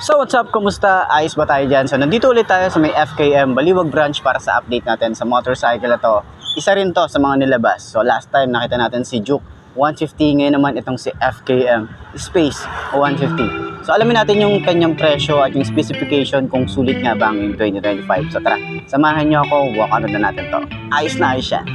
So what's up? Kumusta? Ayos ba tayo dyan? So nandito ulit tayo sa may FKM Baliwag branch para sa update natin sa motorcycle na to. Isa rin to sa mga nilabas. So last time nakita natin si Juke 150, ngayon naman itong si FKM Space 150. So alamin natin yung kanyang presyo at yung specification kung sulit nga ba ang 2025. So tara, samahan nyo ako, walk ano na natin to. Ayos na ayos yan.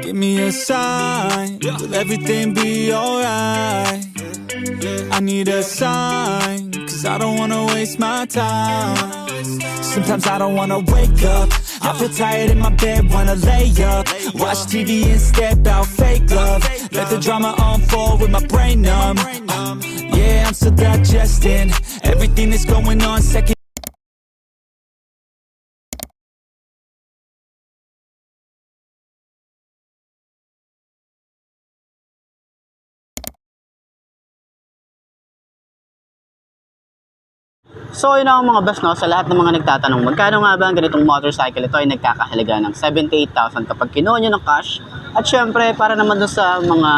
Give me a sign, will everything be alright? I need a sign, cause I don't wanna waste my time. Sometimes I don't wanna wake up, I feel tired in my bed, wanna lay up. Watch TV and step out fake love. Let the drama unfold with my brain numb. Yeah, I'm still digesting everything that's going on second. So yun ang mga boss, no? Sa lahat ng mga nagtatanong magkano nga ba ang ganitong motorcycle, ito ay nagkakahalaga ng 78,000 kapag kinuha nyo ng cash. At syempre para naman doon sa mga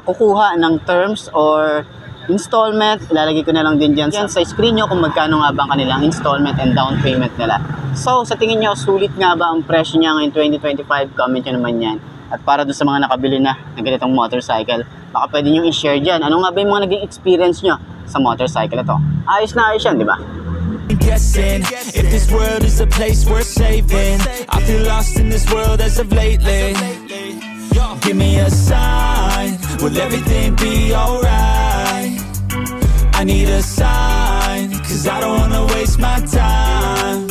kukuha ng terms or installment, ilalagay ko na lang din dyan sa screen nyo kung magkano nga ba ang kanilang installment and down payment nila. So sa tingin nyo, sulit nga ba ang presyo niya ngayon 2025? Comment nyo naman yan. At para doon sa mga nakabili na ng ganitong motorcycle, baka pwede nyo i-share dyan. Ano nga ba yung mga naging experience nyo sa motorcycle na to? Ayos na ayos yan, di ba? Guessing if this world is a place worth saving. I feel lost in this world as of lately. Give me a sign, will everything be alright? I need a sign, cause I don't wanna waste my time.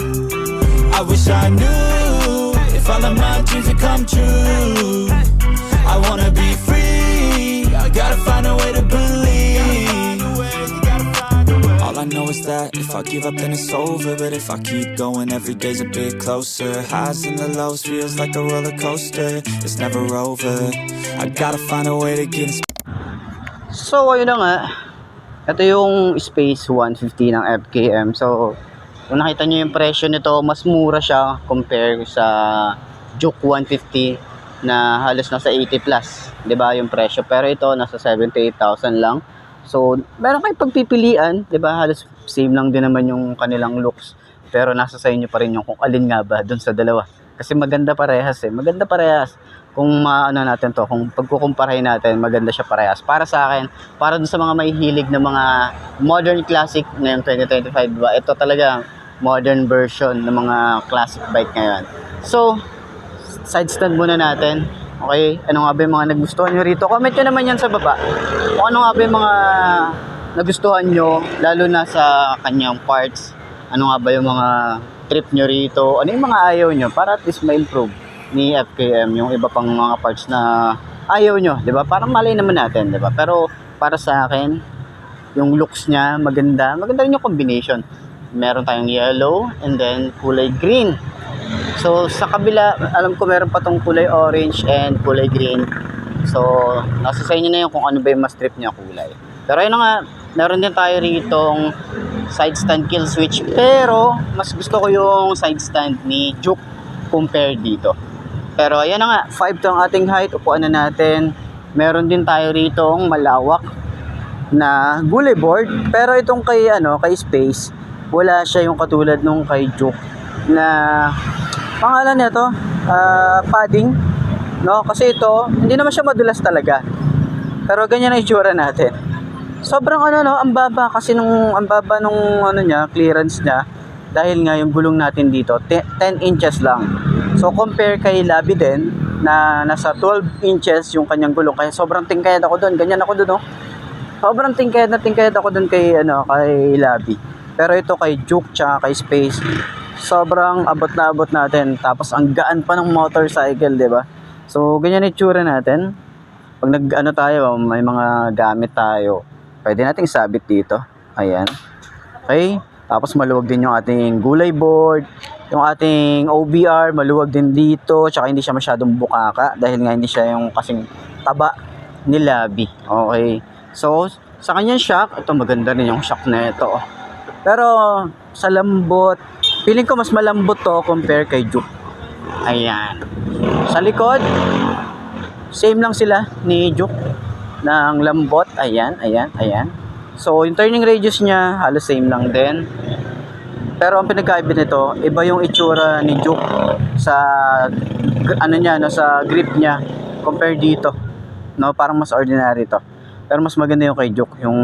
I wish I knew if all of my dreams would come true. I wanna be free, I gotta find a way to believe. All I know is that if I give up then it's over, but if I keep going every day's a bit closer. Highs and the lows feels like a roller coaster, it's never over. I gotta find a way to get So ayun na nga, ito yung Space 150 ng FKM. So kung nakita nyo yung presyo nito, mas mura siya compare sa Juke 150 na halos nasa 80 plus, 'di ba yung presyo? Pero ito nasa 78,000 lang. So, meron kayong pagpipilian, 'di ba? Halos same lang din naman yung kanilang looks. Pero nasa sa inyo pa rin yung kung alin nga ba doon sa dalawa. Kasi maganda parehas eh. Maganda parehas. Kung maano natin to, kung pagkukumparahin natin, maganda siya parehas. Para sa akin, para dun sa mga may hilig na mga modern classic ngayong 2025, diba? Ito talaga modern version ng mga classic bike ngayon. So, side stand muna natin. Okay, ano nga ba yung mga nagustuhan nyo rito? Comment nyo naman yan sa baba. Kung ano nga ba yung mga nagustuhan nyo, lalo na sa kanyang parts. Ano nga ba yung mga trip nyo rito? Ano yung mga ayaw nyo? Para at least ma-improve ni FKM yung iba pang mga parts na ayaw nyo. Diba? Parang malay naman natin. Diba? Pero para sa akin, yung looks niya maganda. Maganda rin yung combination. Meron tayong yellow and then kulay green. So sa kabila, alam ko meron pa tong kulay orange and kulay green. So nasa sa inyo na yun kung ano ba yung mas trip niya kulay. Pero ayun na nga, meron din tayo ritong side stand kill switch. Pero mas gusto ko yung side stand ni Juke compare dito. Pero ayan na nga, 5 to ang ating height. Upuan na natin. Meron din tayo ritong malawak na gully board. Pero itong kay kay Space, wala siya yung katulad nung kay Juke na pangalan nito, padding, no? Kasi ito, hindi naman siya madulas talaga. Pero ganyan ang itsura natin. Sobrang ang baba kasi ang baba nung niya, clearance niya, dahil nga yung gulong natin dito 10 inches lang. So compare kay Labi din na nasa 12 inches yung kanyang gulong, kaya sobrang tingkayad ako doon. Ganyan ako doon, no? Sobrang tingkayad ako doon kay kay Labi. Pero ito kay Juke tsaka kay Space, sobrang abot na abot natin. Tapos ang gaan pa ng motorcycle, 'di ba? So ganyan itsura natin. Pag tayo, may mga gamit tayo, pwede nating sabit dito. Ayan. Okay? Tapos maluwag din yung ating gulay board. Yung ating OBR, maluwag din dito. Tsaka hindi siya masyadong bukaka dahil nga hindi siya yung kasing taba ni Labi. Okay. So, sa kanyang shock, ito maganda rin yung shock na ito. Pero, sa lambot, feeling ko mas malambot to compare kay Juke. Ayan. Sa likod, same lang sila ni Juke ng lambot. Ayan, ayan, ayan. So, yung turning radius niya, halos same lang din. Pero ang pinagkaiba nito, iba yung itsura ni Juke sa ano niya, no, sa grip niya compare dito. No, parang mas ordinary to. Pero mas maganda yung kay Juke, yung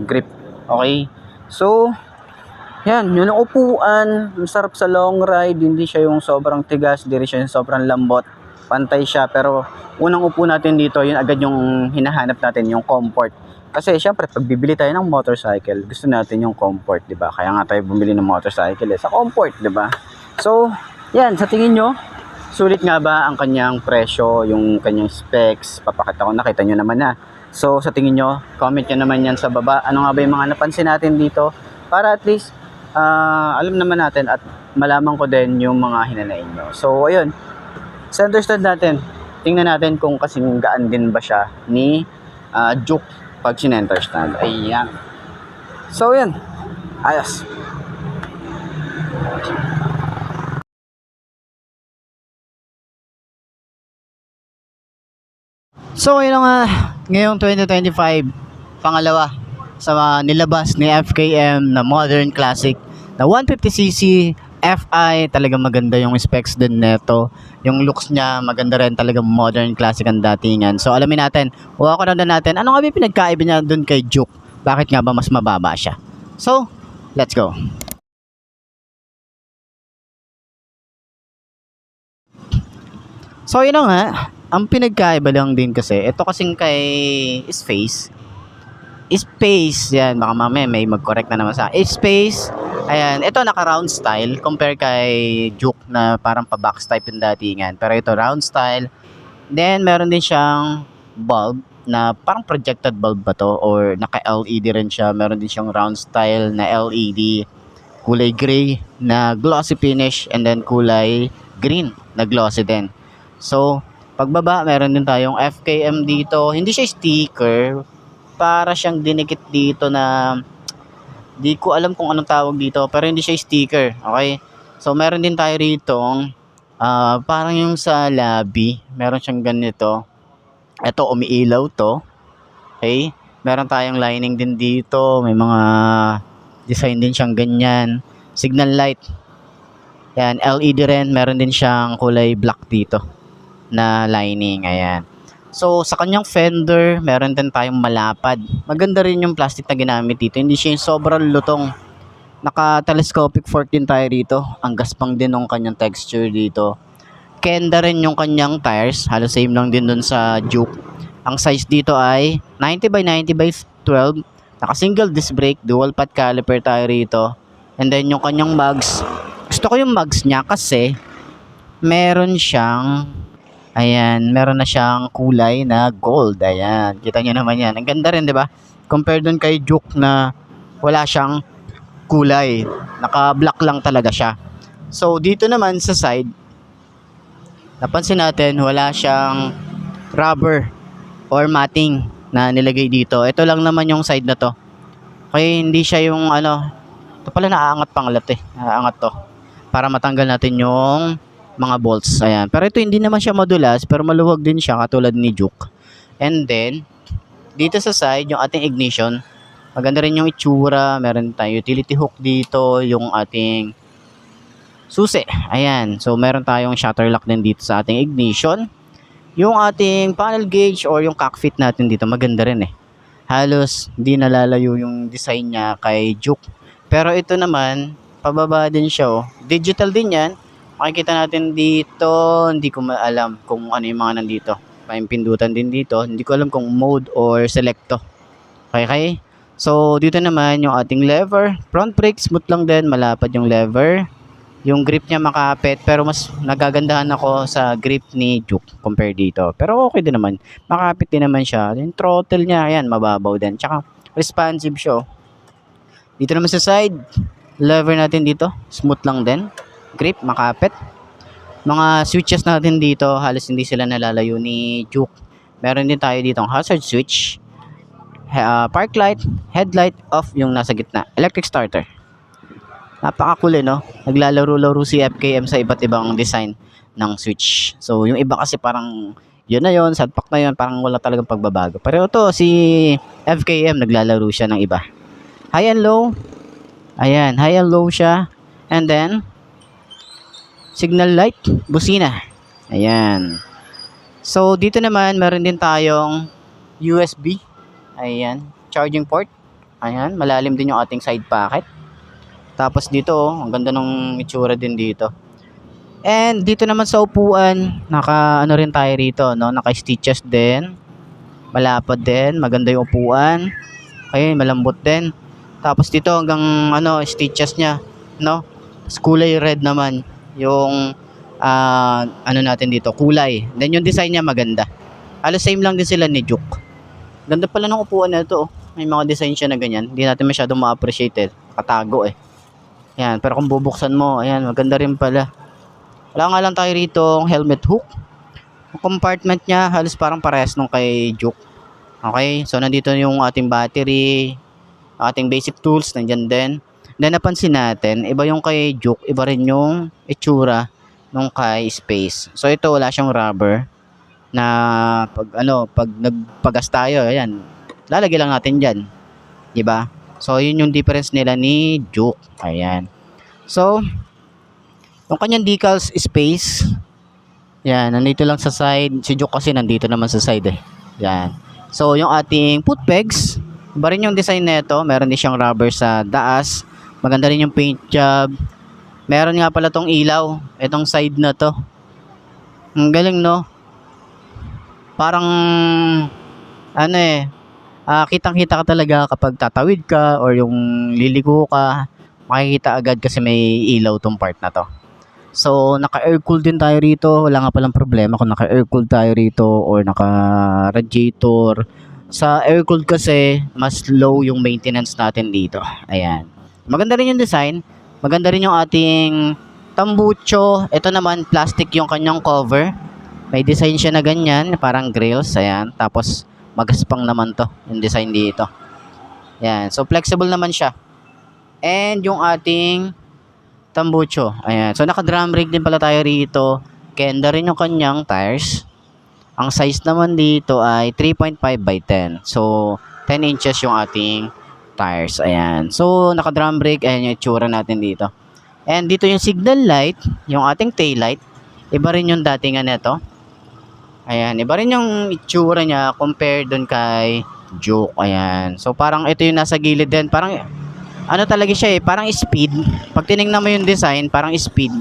grip. Okay? So, yan, yun ang upuan, masarap sa long ride, hindi siya yung sobrang tigas, hindi rin siya yung sobrang lambot. Pantay siya, pero unang upo natin dito, yun agad yung hinahanap natin, yung comfort. Kasi syempre, pag bibili tayo ng motorcycle, gusto natin yung comfort, 'di ba? Kaya nga tayo bumili ng motorcycle sa comfort, 'di ba? So, yan, sa tingin nyo, sulit nga ba ang kanyang presyo, yung kanyang specs? Papakita ko, nakita nyo naman na. So, sa tingin nyo, comment nyo naman yan sa baba. Ano nga ba yung mga napansin natin dito? Para at least, alam naman natin at malaman ko din yung mga hinanain nyo. So, ayun. Center stand natin. Tingnan natin kung kasing gaan din ba siya ni Juke pag sinenter stand. Ayan. So, yan. Ayos. So, yun nga. Ngayong 2025, pangalawa sa nilabas ni FKM na modern classic na 150cc FI. Talagang maganda yung specs din neto. Yung looks niya maganda rin, talagang modern classic ang datingan. So alamin natin, huwag ko na natin ano nga ba yung pinagkaiba niya dun kay Juke, bakit nga ba mas mababa siya. So let's go. So yun na nga, ang pinagkaiba lang din kasi ito kasing kay Space, yan, baka mamaya may mag-correct na naman sa Space. Ayan, ito naka-round style compare kay Juke na parang pa-box type yung datingan. Pero ito round style. Then meron din siyang bulb na parang projected bulb ba to or naka-LED rin siya. Meron din siyang round style na LED, kulay gray na glossy finish, and then kulay green na glossy din. So, pagbaba, meron din tayong FKM dito. Hindi siya sticker, para siyang dinikit dito na di ko alam kung anong tawag dito, pero hindi siya sticker. Okay, so meron din tayo rito parang yung sa lobby, meron siyang ganito. Ito umiilaw to. Okay, meron tayong lining din dito, may mga design din siyang ganyan, signal light. Yan, LED rin, meron din siyang kulay black dito na lining. Ayan. So, sa kanyang fender, meron din tayong malapad. Maganda rin yung plastic na ginamit dito. Hindi siya yung sobrang lutong. Naka-telescopic fork din tayo rito. Ang gaspang din ng kanyang texture dito. Kenda rin yung kanyang tires. Halos same lang din dun sa Juke. Ang size dito ay 90 by 90 by 12. Naka-single disc brake. Dual path caliper tayo rito. And then yung kanyang mugs. Gusto ko yung mugs niya kasi meron siyang... Ayan, meron na siyang kulay na gold. Ayan, kita nyo naman yan. Ang ganda rin, di ba? Compared dun kay Juke na wala siyang kulay. Naka-black lang talaga siya. So, dito naman sa side, napansin natin, wala siyang rubber or matting na nilagay dito. Ito lang naman yung side na to. Kaya hindi siya yung ano, ito pala naaangat pangalat eh. Naaangat to. Para matanggal natin yung mga bolts. Ayan. Pero ito hindi naman siya madulas, pero maluwag din siya katulad ni Juke. And then dito sa side, yung ating ignition, maganda rin yung itsura. Meron tayong utility hook dito, yung ating susi. Ayan. So meron tayong shutter lock din dito sa ating ignition. Yung ating panel gauge or yung cockpit natin dito, maganda rin eh. Halos hindi nalalayo yung design niya kay Juke. Pero ito naman, pababa din siya oh. Digital din yan. Makikita natin dito, hindi ko alam kung ano yung mga nandito. May pindutan din dito. Hindi ko alam kung mode or selecto. Okay? So, dito naman yung ating lever. Front brake, smooth lang din. Malapad yung lever. Yung grip niya makapit. Pero mas nagagandahan ako sa grip ni Juke compare dito. Pero okay din naman. Makapit din naman siya. Yung throttle niya, ayan, mababaw din. Tsaka, responsive siya. Dito naman sa side, lever natin dito. Smooth lang din. Grip, makapit. Mga switches natin dito, halos hindi sila nalalayo ni Juke. Meron din tayo dito ang hazard switch, park light, headlight off yung nasa gitna, electric starter. Napaka-cool no? Naglalaro-laro si FKM sa iba't ibang design ng switch. So yung iba kasi parang yun na yun, salpak na yun, parang wala talagang pagbabago. Pero ito, si FKM, naglalaro siya ng iba. High and low. Ayan, high and low siya. And then, signal light, busina. Ayan. So, dito naman, meron din tayong USB. Ayan, charging port. Ayan, malalim din yung ating side pocket. Tapos dito, ang ganda ng itsura din dito. And dito naman sa upuan, naka ano rin tayo rito, no? Naka stitches din. Malapad din, maganda yung upuan. Ayun, malambot din. Tapos dito hanggang ano, stitches niya, no? Tapos kulay red naman yung ano natin dito, kulay. Then yung design niya maganda. Halos same lang din sila ni Juke. Ganda pala ng upuan na ito, oh. May mga design siya na ganyan. Hindi natin masyadong ma-appreciate, katago eh. Yan, pero kung bubuksan mo, ayan, maganda rin pala. Wala nga lang tayo rito helmet hook. Ang compartment niya halos parang parehas nung kay Juke. Okay, so nandito yung ating battery, ating basic tools, nandyan din. Then napansin natin, iba yung kay Juke, iba rin yung itsura nung kay Space. So ito wala siyang rubber na pag nagpagas tayo, ayan, lalagay lang natin diyan. 'Di ba? So yun yung difference nila ni Juke. Ayan. So yung kanyang decals Space, yan, nandito lang sa side. Si Juke kasi nandito naman sa side eh. Yan. So, yung ating foot pegs, iba rin yung design nito. Meron din siyang rubber sa daas. Maganda rin yung paint job. Meron nga pala tong ilaw. Itong side na to. Ang galing, no? Parang, ano eh, kitang-kita ka talaga kapag tatawid ka or yung liliko ka. Makikita agad kasi may ilaw tong part na to. So, naka-air-cool din tayo rito. Wala nga palang problema kung naka-air-cool tayo rito or naka-radiator. Sa air-cooled kasi, mas low yung maintenance natin dito. Ayan. Maganda rin yung design. Maganda rin yung ating tambucho. Ito naman, plastic yung kanyang cover. May design siya na ganyan, parang grills. Ayan. Tapos, magaspang naman to, yung design dito. Ayan. So, flexible naman siya. And yung ating tambucho. Ayan. So, naka-drum brake din pala tayo rito. Kenda rin yung kanyang tires. Ang size naman dito ay 3.5 by 10. So, 10 inches yung ating tires. Ayan. So, naka-drum brake. Ayan yung itsura natin dito. And dito yung signal light, yung ating tail light. Iba rin yung datingan nito. Ayan. Iba rin yung itsura niya compared dun kay Juke. Ayan. So, parang ito yung nasa gilid din. Parang ano talaga siya eh, parang speed. Pag tinignan mo yung design, parang speed.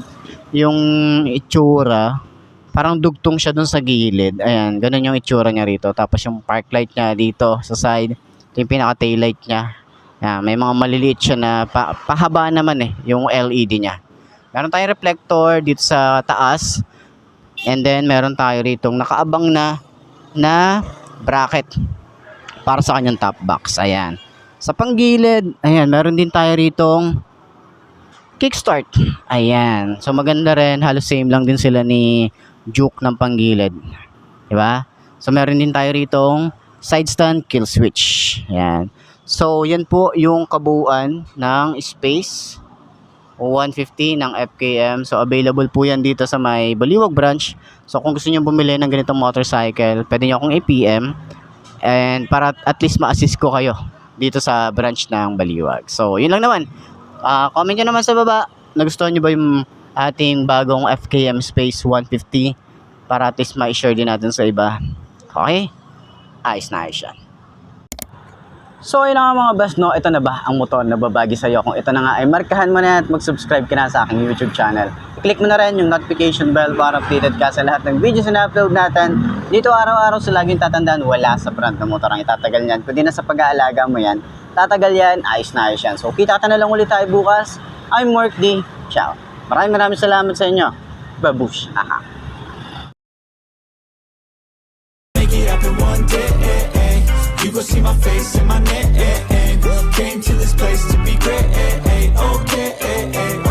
Yung itsura, parang dugtong siya dun sa gilid. Ayan, ganun yung itsura niya rito. Tapos yung park light niya dito sa side, ito yung pinaka tail light niya. Ayan, may mga maliliit siya na pahaba naman eh, yung LED niya. Meron tayong reflector dito sa taas. And then, meron tayo rito nakaabang na bracket para sa kanyang top box. Ayan. Sa panggilid, ayan, meron din tayo ritong kickstart. Ayan. So, maganda rin. Halos same lang din sila ni Juke ng panggilid. Diba? So, meron din tayo ritong side stand kill switch. Ayan. So, yan po yung kabuuan ng Space 150 ng FKM. So, available po yan dito sa may Baliwag branch. So, kung gusto nyo bumili ng ganitong motorcycle, pwede nyo akong i-PM. And para at least ma-assist ko kayo dito sa branch ng Baliwag. So, yun lang naman. Comment nyo naman sa baba. Nagustuhan nyo ba yung ating bagong FKM Space 150? Para at least ma-share din natin sa iba. Okay? Ayos na ayos yan. So, yun na nga mga boss, no? Ito na ba ang motor na babagi sa'yo? Kung ito na nga ay markahan mo na at mag-subscribe ka na sa aking YouTube channel. I-click mo na rin yung notification bell para updated ka sa lahat ng videos na upload natin. Dito araw-araw sa laging tatandaan, wala sa brand ng motor ang itatagal niyan. Kundi na sa pag-aalaga mo yan, tatagal yan, ayos na ayos yan. So, kita na lang ulit tayo bukas. I'm Mark D. Ciao. Maraming salamat sa inyo. Babush. Aha. Make it happen one day. You gon' see my face in my name. Came to this place to be great. Okay.